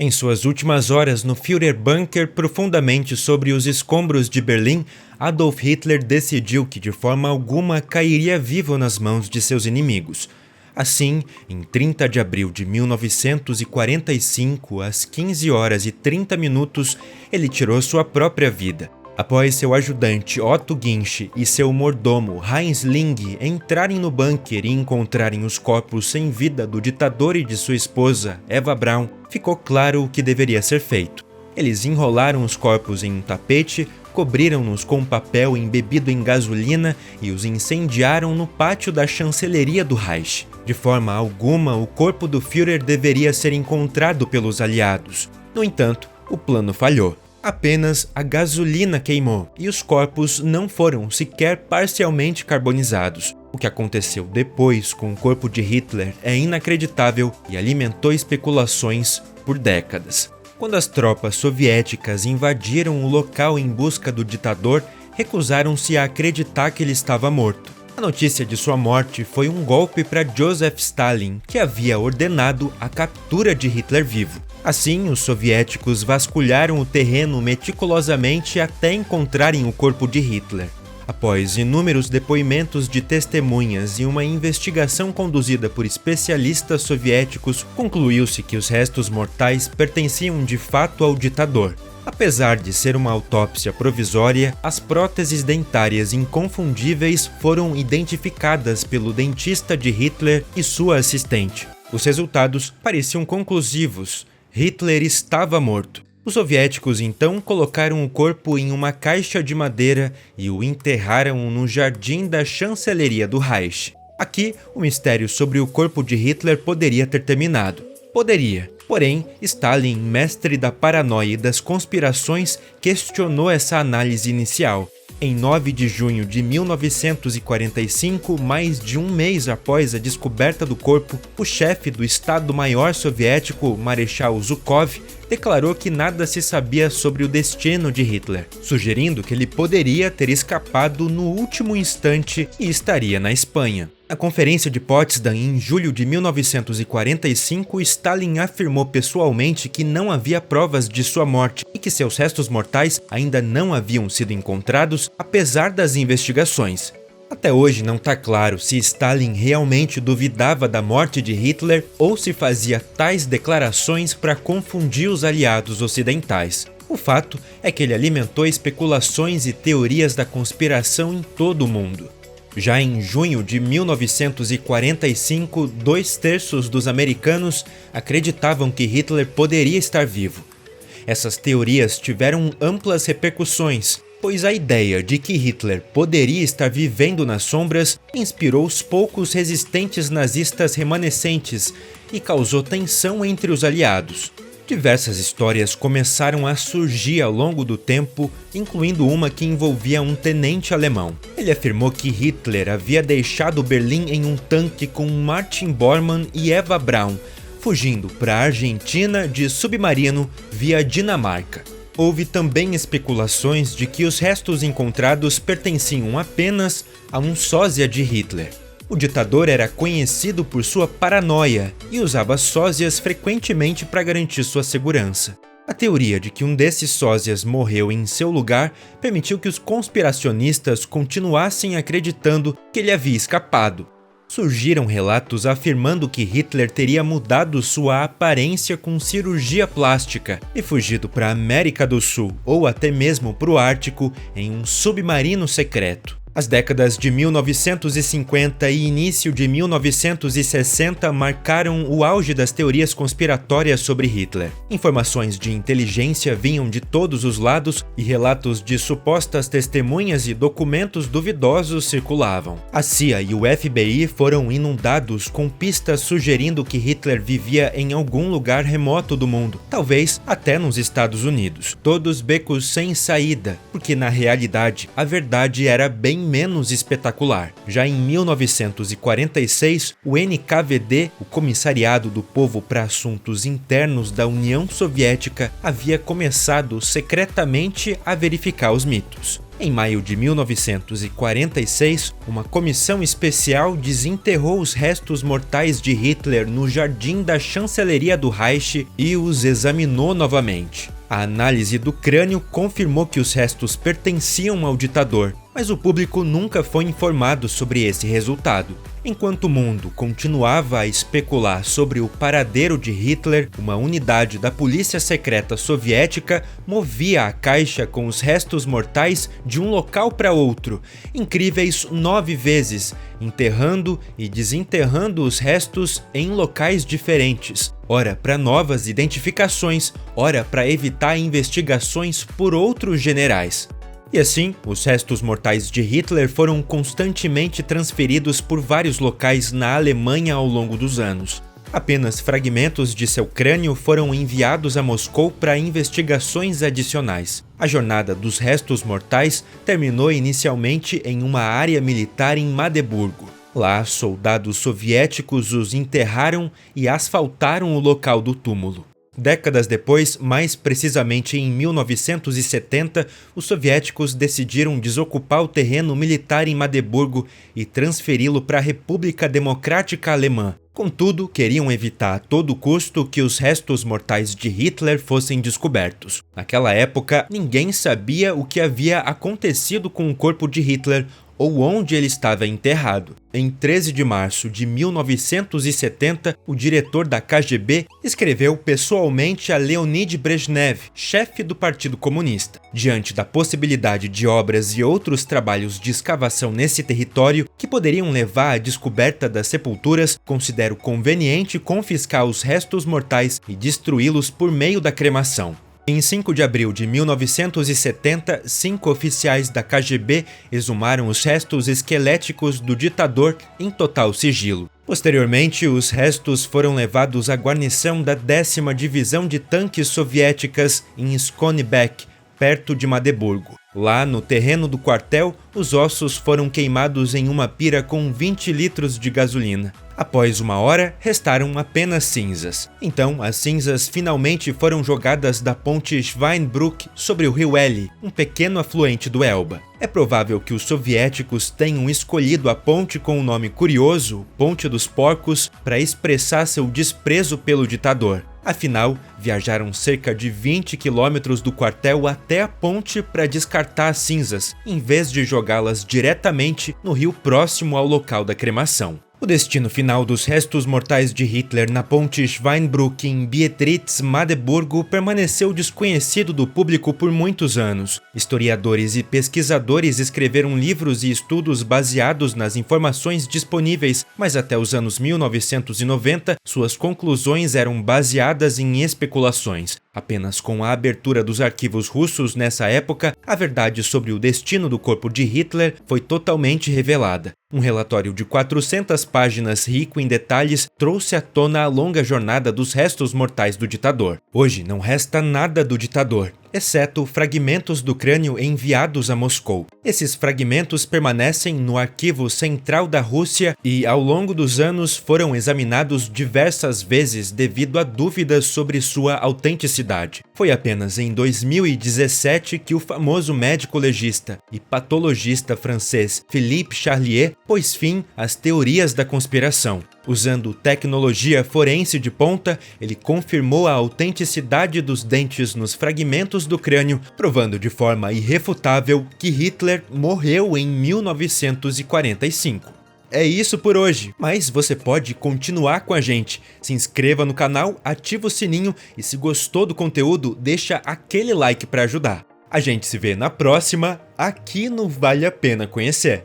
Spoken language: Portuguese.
Em suas últimas horas no Führerbunker, profundamente sobre os escombros de Berlim, Adolf Hitler decidiu que de forma alguma cairia vivo nas mãos de seus inimigos. Assim, em 30 de abril de 1945, às 15 horas e 30 minutos, ele tirou sua própria vida. Após seu ajudante Otto Ginsch e seu mordomo Heinz Ling entrarem no bunker e encontrarem os corpos sem vida do ditador e de sua esposa, Eva Braun, ficou claro o que deveria ser feito. Eles enrolaram os corpos em um tapete, cobriram-nos com papel embebido em gasolina e os incendiaram no pátio da chancelaria do Reich. De forma alguma, o corpo do Führer deveria ser encontrado pelos aliados. No entanto, o plano falhou. Apenas a gasolina queimou e os corpos não foram sequer parcialmente carbonizados. O que aconteceu depois com o corpo de Hitler é inacreditável e alimentou especulações por décadas. Quando as tropas soviéticas invadiram o local em busca do ditador, recusaram-se a acreditar que ele estava morto. A notícia de sua morte foi um golpe para Joseph Stalin, que havia ordenado a captura de Hitler vivo. Assim, os soviéticos vasculharam o terreno meticulosamente até encontrarem o corpo de Hitler. Após inúmeros depoimentos de testemunhas e uma investigação conduzida por especialistas soviéticos, concluiu-se que os restos mortais pertenciam de fato ao ditador. Apesar de ser uma autópsia provisória, as próteses dentárias inconfundíveis foram identificadas pelo dentista de Hitler e sua assistente. Os resultados pareciam conclusivos. Hitler estava morto. Os soviéticos então colocaram o corpo em uma caixa de madeira e o enterraram no jardim da chancelaria do Reich. Aqui, o mistério sobre o corpo de Hitler poderia ter terminado. Poderia. Porém, Stalin, mestre da paranoia e das conspirações, questionou essa análise inicial. Em 9 de junho de 1945, mais de um mês após a descoberta do corpo, o chefe do Estado-Maior soviético, Marechal Zhukov, declarou que nada se sabia sobre o destino de Hitler, sugerindo que ele poderia ter escapado no último instante e estaria na Espanha. Na Conferência de Potsdam, em julho de 1945, Stalin afirmou pessoalmente que não havia provas de sua morte e que seus restos mortais ainda não haviam sido encontrados, apesar das investigações. Até hoje não está claro se Stalin realmente duvidava da morte de Hitler ou se fazia tais declarações para confundir os aliados ocidentais. O fato é que ele alimentou especulações e teorias da conspiração em todo o mundo. Já em junho de 1945, 2/3 dos americanos acreditavam que Hitler poderia estar vivo. Essas teorias tiveram amplas repercussões, pois a ideia de que Hitler poderia estar vivendo nas sombras inspirou os poucos resistentes nazistas remanescentes e causou tensão entre os aliados. Diversas histórias começaram a surgir ao longo do tempo, incluindo uma que envolvia um tenente alemão. Ele afirmou que Hitler havia deixado Berlim em um tanque com Martin Bormann e Eva Braun, fugindo para a Argentina de submarino via Dinamarca. Houve também especulações de que os restos encontrados pertenciam apenas a um sósia de Hitler. O ditador era conhecido por sua paranoia e usava sósias frequentemente para garantir sua segurança. A teoria de que um desses sósias morreu em seu lugar permitiu que os conspiracionistas continuassem acreditando que ele havia escapado. Surgiram relatos afirmando que Hitler teria mudado sua aparência com cirurgia plástica e fugido para a América do Sul ou até mesmo para o Ártico em um submarino secreto. As décadas de 1950 e início de 1960 marcaram o auge das teorias conspiratórias sobre Hitler. Informações de inteligência vinham de todos os lados e relatos de supostas testemunhas e documentos duvidosos circulavam. A CIA e o FBI foram inundados com pistas sugerindo que Hitler vivia em algum lugar remoto do mundo, talvez até nos Estados Unidos. Todos becos sem saída, porque na realidade a verdade era bem menos espetacular. Já em 1946, o NKVD, o Comissariado do Povo para Assuntos Internos da União Soviética, havia começado secretamente a verificar os mitos. Em maio de 1946, uma comissão especial desenterrou os restos mortais de Hitler no jardim da chancelaria do Reich e os examinou novamente. A análise do crânio confirmou que os restos pertenciam ao ditador, mas o público nunca foi informado sobre esse resultado. Enquanto o mundo continuava a especular sobre o paradeiro de Hitler, uma unidade da polícia secreta soviética movia a caixa com os restos mortais de um local para outro, incríveis 9 vezes, enterrando e desenterrando os restos em locais diferentes, ora para novas identificações, ora para evitar investigações por outros generais. E assim, os restos mortais de Hitler foram constantemente transferidos por vários locais na Alemanha ao longo dos anos. Apenas fragmentos de seu crânio foram enviados a Moscou para investigações adicionais. A jornada dos restos mortais terminou inicialmente em uma área militar em Magdeburgo. Lá, soldados soviéticos os enterraram e asfaltaram o local do túmulo. Décadas depois, mais precisamente em 1970, os soviéticos decidiram desocupar o terreno militar em Magdeburgo e transferi-lo para a República Democrática Alemã. Contudo, queriam evitar a todo custo que os restos mortais de Hitler fossem descobertos. Naquela época, ninguém sabia o que havia acontecido com o corpo de Hitler ou onde ele estava enterrado. Em 13 de março de 1970, o diretor da KGB escreveu pessoalmente a Leonid Brezhnev, chefe do Partido Comunista. Diante da possibilidade de obras e outros trabalhos de escavação nesse território que poderiam levar à descoberta das sepulturas, considero conveniente confiscar os restos mortais e destruí-los por meio da cremação. Em 5 de abril de 1970, 5 oficiais da KGB exumaram os restos esqueléticos do ditador em total sigilo. Posteriormente, os restos foram levados à guarnição da 10ª Divisão de Tanques Soviéticas em Skonibeck, perto de Magdeburgo. Lá, no terreno do quartel, os ossos foram queimados em uma pira com 20 litros de gasolina. Após 1 hora, restaram apenas cinzas. Então, as cinzas finalmente foram jogadas da ponte Schweinbrück sobre o rio Eli, um pequeno afluente do Elba. É provável que os soviéticos tenham escolhido a ponte com o nome curioso, Ponte dos Porcos, para expressar seu desprezo pelo ditador. Afinal, viajaram cerca de 20 quilômetros do quartel até a ponte para descartar as cinzas, em vez de jogá-las diretamente no rio próximo ao local da cremação. O destino final dos restos mortais de Hitler na ponte Schweinbrück em Bietritz, Magdeburgo, permaneceu desconhecido do público por muitos anos. Historiadores e pesquisadores escreveram livros e estudos baseados nas informações disponíveis, mas até os anos 1990, suas conclusões eram baseadas em especulações. Apenas com a abertura dos arquivos russos nessa época, a verdade sobre o destino do corpo de Hitler foi totalmente revelada. Um relatório de 400 páginas rico em detalhes trouxe à tona a longa jornada dos restos mortais do ditador. Hoje não resta nada do ditador, exceto fragmentos do crânio enviados a Moscou. Esses fragmentos permanecem no arquivo central da Rússia e, ao longo dos anos, foram examinados diversas vezes devido a dúvidas sobre sua autenticidade. Foi apenas em 2017 que o famoso médico legista e patologista francês Philippe Charlier pôs fim às teorias da conspiração. Usando tecnologia forense de ponta, ele confirmou a autenticidade dos dentes nos fragmentos do crânio, provando de forma irrefutável que Hitler morreu em 1945. É isso por hoje, mas você pode continuar com a gente. Se inscreva no canal, ativa o sininho e se gostou do conteúdo, deixa aquele like para ajudar. A gente se vê na próxima, aqui no Vale a Pena Conhecer.